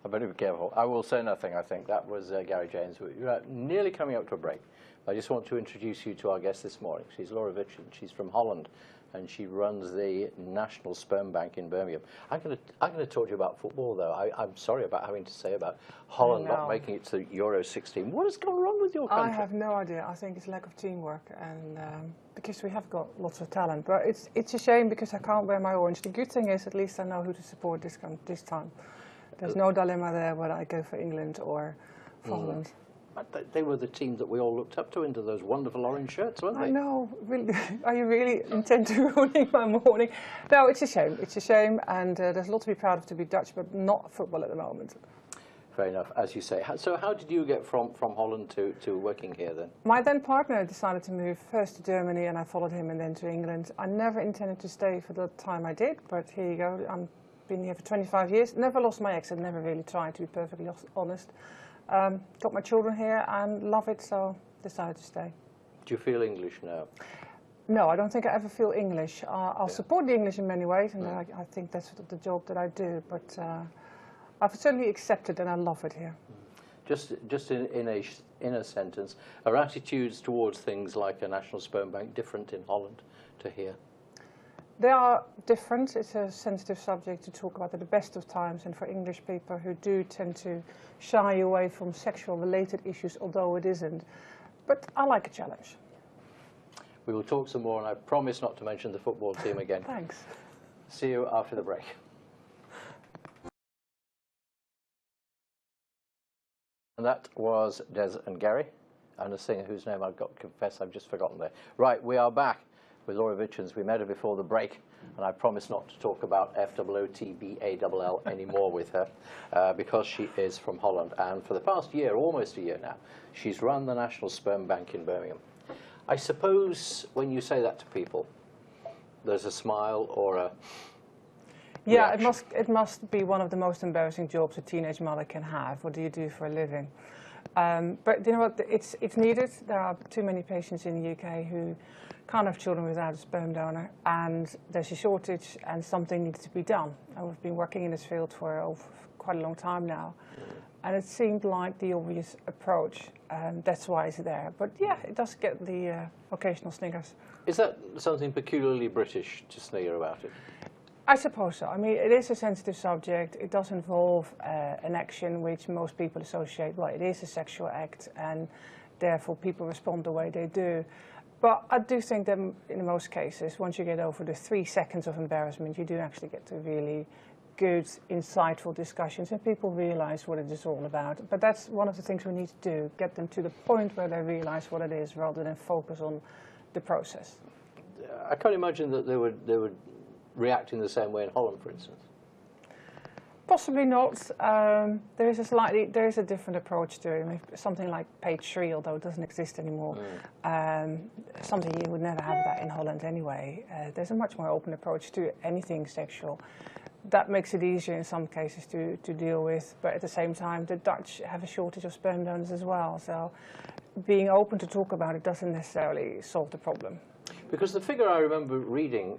I better be careful. I will say nothing. I think that was Gary James. We're nearly coming up to a break. I just want to introduce you to our guest this morning. She's Laura Vitchin. She's from Holland, and she runs the National Sperm Bank in Birmingham. I'm going to talk to you about football, though. I'm sorry about having to say about Holland not making it to Euro 16. What has gone wrong with your country? I have no idea. I think it's lack of teamwork, and because we have got lots of talent. But it's a shame because I can't wear my orange. The good thing is at least I know who to support this time. There's no dilemma there whether I go for England or for Holland. But they were the team that we all looked up to into those wonderful orange shirts, weren't they? I know. Really, are you really intent to ruining my morning? No, it's a shame. It's a shame, and there's a lot to be proud of to be Dutch, but not football at the moment. Fair enough, as you say. So how did you get from Holland to working here then? My then partner decided to move first to Germany, and I followed him, and then to England. I never intended to stay for the time I did, but here you go. I've been here for 25 years. Never lost my accent, never really tried to be perfectly honest. Got my children here and love it, so decided to stay. Do you feel English now? No, I don't think I ever feel English. I'll support the English in many ways, and I think that's the job that I do, but I've certainly accepted and I love it here. Just in a sentence, are attitudes towards things like a National Sperm Bank different in Holland to here? They are different. It's a sensitive subject to talk about at the best of times, and for English people who do tend to shy away from sexual related issues, although it isn't. But I like a challenge. We will talk some more, and I promise not to mention the football team again. Thanks. See you after the break. And that was Des and Gary, and a singer whose name I've got to confess I've just forgotten there. Right, we are back with Laura Vitchin. We met her before the break, and I promise not to talk about FOOTBALL anymore with her because she is from Holland, and for the past year, almost a year now, she's run the National Sperm Bank in Birmingham. I suppose when you say that to people, there's a smile or a yeah, it must be one of the most embarrassing jobs a teenage mother can have. What do you do for a living? But you know what, it's needed. There are too many patients in the UK who can't have children without a sperm donor, and there's a shortage and something needs to be done. And we've been working in this field for quite a long time now, and it seemed like the obvious approach, and that's why it's there. But yeah, it does get the occasional sniggers. Is that something peculiarly British to snigger about it? I suppose so. I mean, it is a sensitive subject. It does involve an action which most people associate, well, it is a sexual act, and therefore people respond the way they do. But I do think that in most cases, once you get over the 3 seconds of embarrassment, you do actually get to really good, insightful discussions, and people realize what it is all about. But that's one of the things we need to do, get them to the point where they realize what it is, rather than focus on the process. I can't imagine that they would react in the same way in Holland, for instance. Possibly not. There is a different approach to it. I mean, something like page 3, although it doesn't exist anymore. Something you would never have that in Holland anyway. There's a much more open approach to anything sexual. That makes it easier in some cases to deal with, but at the same time the Dutch have a shortage of sperm donors as well, so being open to talk about it doesn't necessarily solve the problem. Because the figure I remember reading,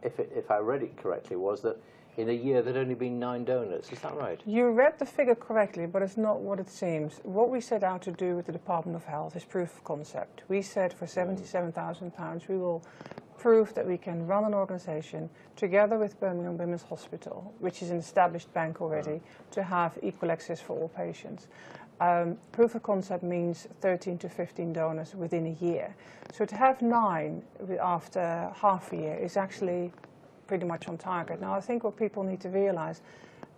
if I read it correctly, was that in a year there'd only been 9 donors. Is that right? You read the figure correctly, but it's not what it seems. What we set out to do with the Department of Health is proof of concept. We said for £77,000 we will prove that we can run an organisation together with Birmingham Women's Hospital, which is an established bank already, to have equal access for all patients. Proof of concept means 13 to 15 donors within a year. So to have 9 after half a year is actually pretty much on target. Now I think what people need to realise,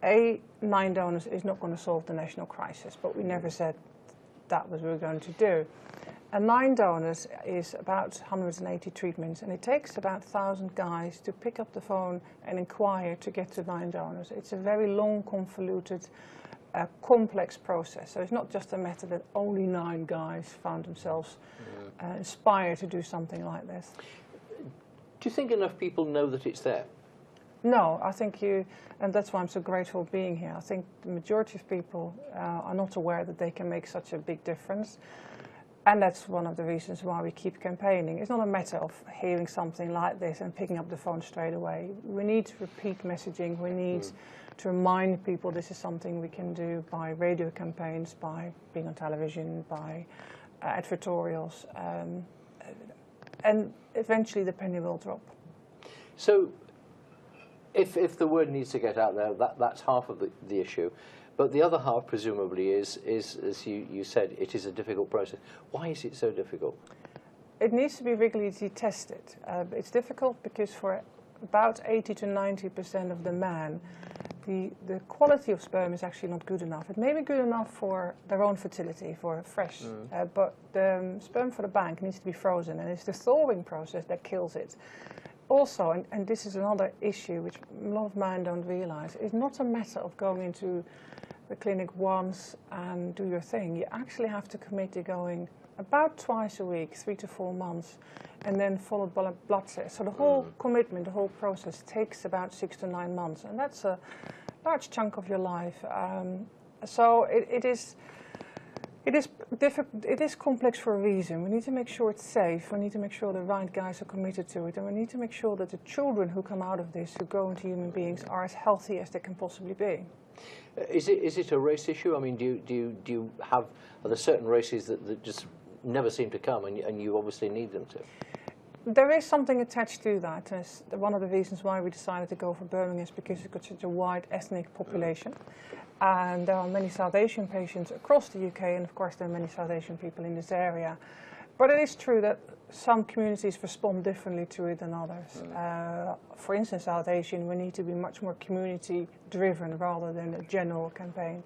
9 donors is not going to solve the national crisis, but we never said that was what we were going to do. And 9 donors is about 180 treatments, and it takes about 1,000 guys to pick up the phone and inquire to get to 9 donors. It's a very long, convoluted, complex process. So it's not just a matter that only 9 guys found themselves inspired to do something like this. Do you think enough people know that it's there? No, I think and that's why I'm so grateful being here. I think the majority of people are not aware that they can make such a big difference. And that's one of the reasons why we keep campaigning. It's not a matter of hearing something like this and picking up the phone straight away. We need repeat messaging. We need to remind people this is something we can do by radio campaigns, by being on television, by advertorials. And eventually the penny will drop. So if the word needs to get out there, that's half of the issue. But the other half, presumably, is as you said, it is a difficult process. Why is it so difficult? It needs to be regularly tested. It's difficult because for about 80 to 90% of the men, the quality of sperm is actually not good enough. It may be good enough for their own fertility, for fresh, but the sperm for the bank needs to be frozen, and it's the thawing process that kills it. Also, and this is another issue which a lot of men don't realize, it's not a matter of going into the clinic once and do your thing. You actually have to commit to going about twice a week, 3 to 4 months, and then followed by a blood test. So the whole commitment, the whole process takes about 6 to 9 months, and that's a large chunk of your life. So it is complex for a reason. We need to make sure it's safe. We need to make sure the right guys are committed to it, and we need to make sure that the children who come out of this, who grow into human beings, are as healthy as they can possibly be. Is it a race issue? I mean, are there certain races that just never seem to come, and you obviously need them to? There is something attached to that. As one of the reasons why we decided to go for Birmingham is because it's got such a wide ethnic population. And there are many South Asian patients across the UK, and of course there are many South Asian people in this area. But it is true that some communities respond differently to it than others. For instance, South Asian, we need to be much more community-driven rather than a general campaign.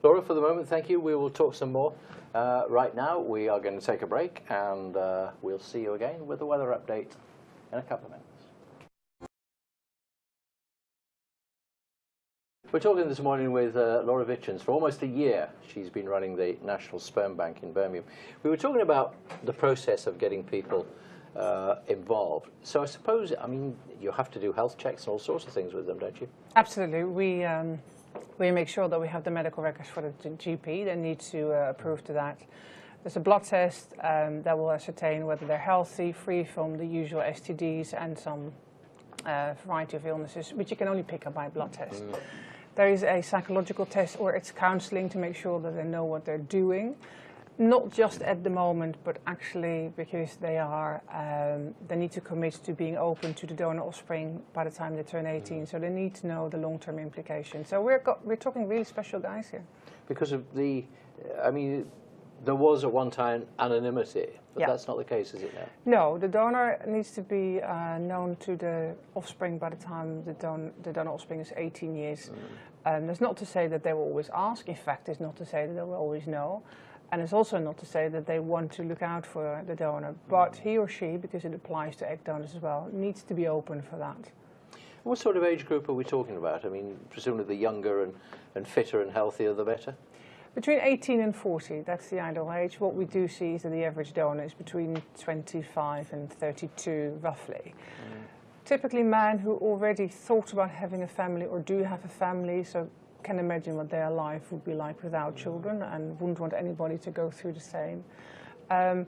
Laura, for the moment, thank you. We will talk some more. Right now, we are going to take a break, and we'll see you again with the weather update in a couple of minutes. We're talking this morning with Laura Vitchens. For almost a year, she's been running the National Sperm Bank in Birmingham. We were talking about the process of getting people involved. So I suppose, I mean, you have to do health checks and all sorts of things with them, don't you? Absolutely. We make sure that we have the medical records for the GP. They need to approve to that. There's a blood test that will ascertain whether they're healthy, free from the usual STDs and some variety of illnesses, which you can only pick up by blood test. There is a psychological test, or it's counselling to make sure that they know what they're doing. Not just at the moment, but actually because they need to commit to being open to the donor offspring by the time they turn 18. So they need to know the long-term implications. So we're talking really special guys here. Because of the, I mean, there was at one time anonymity, but that's not the case, is it now? No, the donor needs to be known to the offspring by the time the donor offspring is 18 years. That's not to say that they will always ask. In fact, it's not to say that they will always know. And it's also not to say that they want to look out for the donor. But he or she, because it applies to egg donors as well, needs to be open for that. What sort of age group are we talking about? I mean, presumably the younger and fitter and healthier, the better? Between 18 and 40, that's the ideal age. What we do see is that the average donor is between 25 and 32, roughly. Typically men who already thought about having a family or do have a family, so can imagine what their life would be like without children and wouldn't want anybody to go through the same. I'm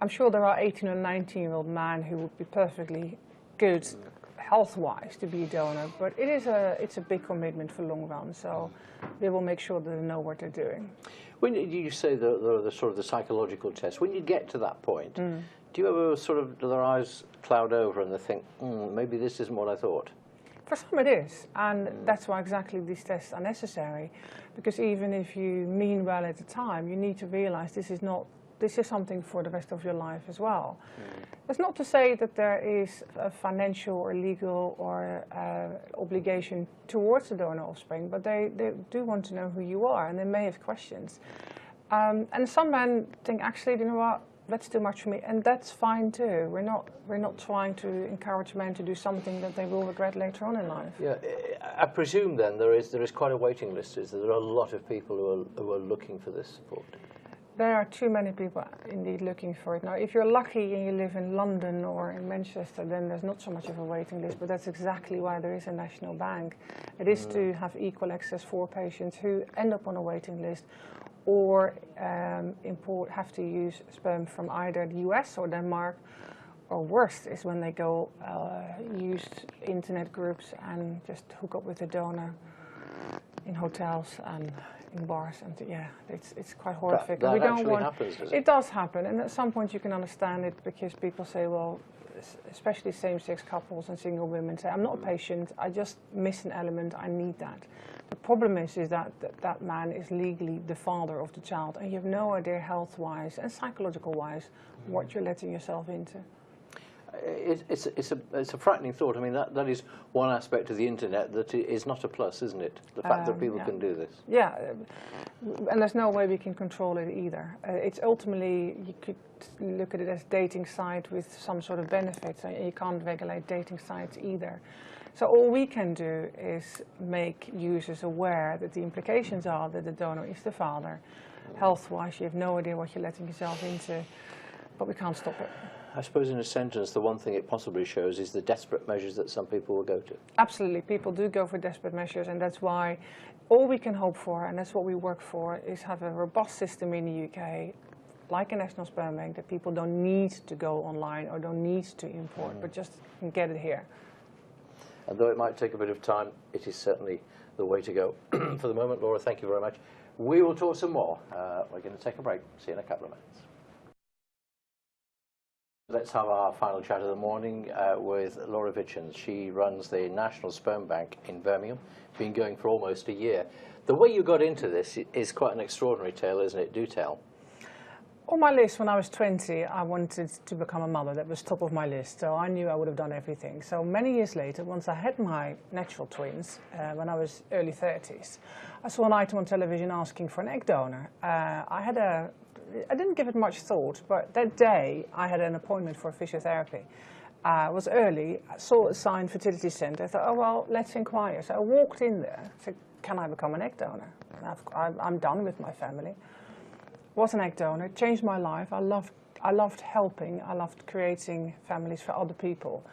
sure there are 18 or 19-year-old men who would be perfectly good health-wise to be a donor, but it's a big commitment for long run, so they will make sure that they know what they're doing. When you say the sort of the psychological test, when you get to that point, do you ever sort of, do their eyes cloud over and they think, maybe this isn't what I thought? For some it is, and that's why exactly these tests are necessary, because even if you mean well at the time, you need to realize this is something for the rest of your life as well. That's not to say that there is a financial or legal or obligation towards the donor offspring, but they do want to know who you are, and they may have questions. And some men think, actually, you know what, that's too much for me, and that's fine too. We're not trying to encourage men to do something that they will regret later on in life. Yeah, I presume then there is quite a waiting list. There are a lot of people who are looking for this support. There are too many people indeed looking for it. Now, if you're lucky and you live in London or in Manchester, then there's not so much of a waiting list, but that's exactly why there is a national bank. It is to have equal access for patients who end up on a waiting list, or have to use sperm from either the US or Denmark, or worst is when they go use internet groups and just hook up with a donor in hotels and in bars, and yeah, it's quite horrific. That actually happens, does it? It does happen, and at some point you can understand it, because people say, well, especially same-sex couples and single women say, I'm not a patient, I just miss an element, I need that. The problem is that that man is legally the father of the child, and you have no idea health-wise and psychological-wise what you're letting yourself into. It's a frightening thought. I mean, that is one aspect of the internet that is not a plus, isn't it? The fact that people can do this. Yeah, and there's no way we can control it either. It's ultimately, you could look at it as a dating site with some sort of benefits, and you can't regulate dating sites either. So all we can do is make users aware that the implications are that the donor is the father. Health-wise, you have no idea what you're letting yourself into, but we can't stop it. I suppose in a sentence, the one thing it possibly shows is the desperate measures that some people will go to. Absolutely, people do go for desperate measures, and that's why all we can hope for, and that's what we work for, is have a robust system in the UK, like a National Sperm Bank, that people don't need to go online or don't need to import, but just can get it here. And though it might take a bit of time, it is certainly the way to go. For the moment, Laura, thank you very much. We will talk some more. We're going to take a break. See you in a couple of minutes. Let's have our final chat of the morning with Laura Vitchens. She runs the National Sperm Bank in Birmingham, been going for almost a year. The way you got into this is quite an extraordinary tale, isn't it? Do tell. On my list when I was 20, I wanted to become a mother. That was top of my list, so I knew I would have done everything. So many years later, once I had my natural twins, when I was early 30s, I saw an item on television asking for an egg donor. I didn't give it much thought, but that day I had an appointment for physiotherapy. It was early, I saw a sign, fertility centre. I thought, oh well, let's inquire. So I walked in there, said, can I become an egg donor? I'm done with my family. Was an egg donor, it changed my life. I loved helping, I loved creating families for other people.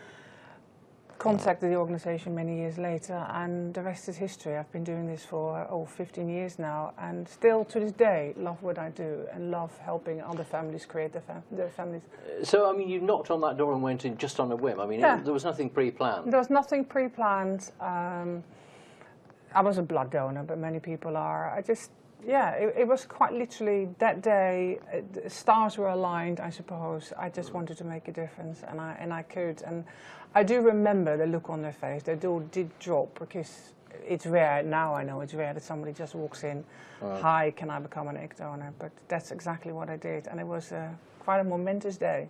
Contacted the organisation many years later, and the rest is history. I've been doing this for 15 years now, and still to this day love what I do and love helping other families create their families. So, I mean, you knocked on that door and went in just on a whim. I mean, yeah. There was nothing pre-planned. There was nothing pre-planned. I was a blood donor, but many people are. Yeah, it was quite literally that day, the stars were aligned, I suppose. I just wanted to make a difference, and I could. And I do remember the look on their face. Their door did drop, because it's rare, now I know it's rare that somebody just walks in, hi, can I become an egg donor? But that's exactly what I did, and it was quite a momentous day.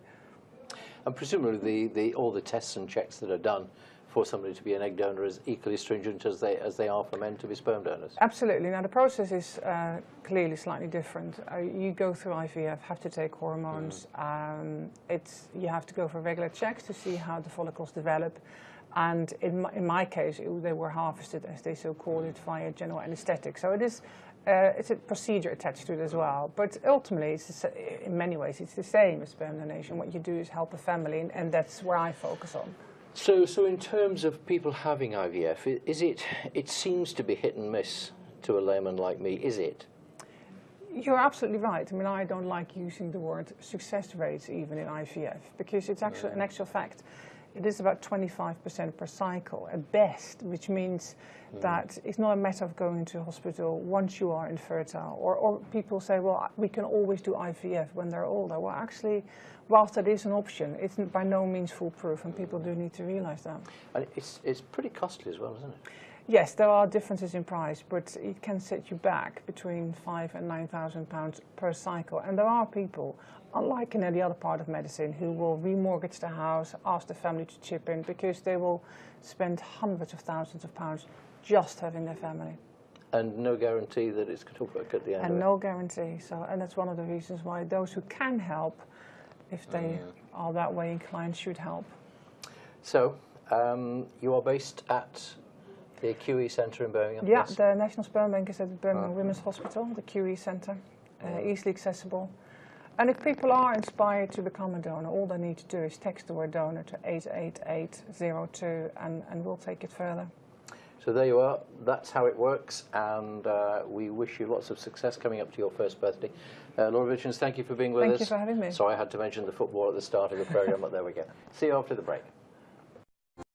And presumably all the tests and checks that are done for somebody to be an egg donor is equally stringent as they are for men to be sperm donors? Absolutely. Now the process is clearly slightly different. You go through IVF, have to take hormones. You have to go for regular checks to see how the follicles develop. And in my case, they were harvested, as they so call it, via general anesthetic. So it's a procedure attached to it as well. But ultimately, in many ways, it's the same as sperm donation. What you do is help a family, and that's where I focus on. So in terms of people having IVF, it seems to be hit and miss to a layman like me, is it? You're absolutely right. I mean, I don't like using the word success rates even in IVF, because it's actually an actual fact. It is about 25% per cycle at best, which means that it's not a matter of going to a hospital once you are infertile. Or people say, well, we can always do IVF when they're older. Well, actually, whilst that is an option, it's by no means foolproof, and people do need to realise that. And it's pretty costly as well, isn't it? Yes, there are differences in price, but it can set you back between £5,000 and £9,000 per cycle. And there are people, unlike in the other part of medicine, who will remortgage the house, ask the family to chip in, because they will spend hundreds of thousands of pounds just having their family. And no guarantee that it's going to work at the end. And no guarantee. And that's one of the reasons why those who can help, if they are that way inclined, should help. So, you are based at the QE Centre in Birmingham? Yeah, yes. The National Sperm Bank is at the Birmingham Women's Hospital, the QE Centre, easily accessible. And if people are inspired to become a donor, all they need to do is text the word donor to 88802, and we'll take it further. So there you are. That's how it works, and we wish you lots of success coming up to your first birthday. Laura Richards, thank you for being with us. Thank you for having me. So I had to mention the football at the start of the programme, but there we go. See you after the break.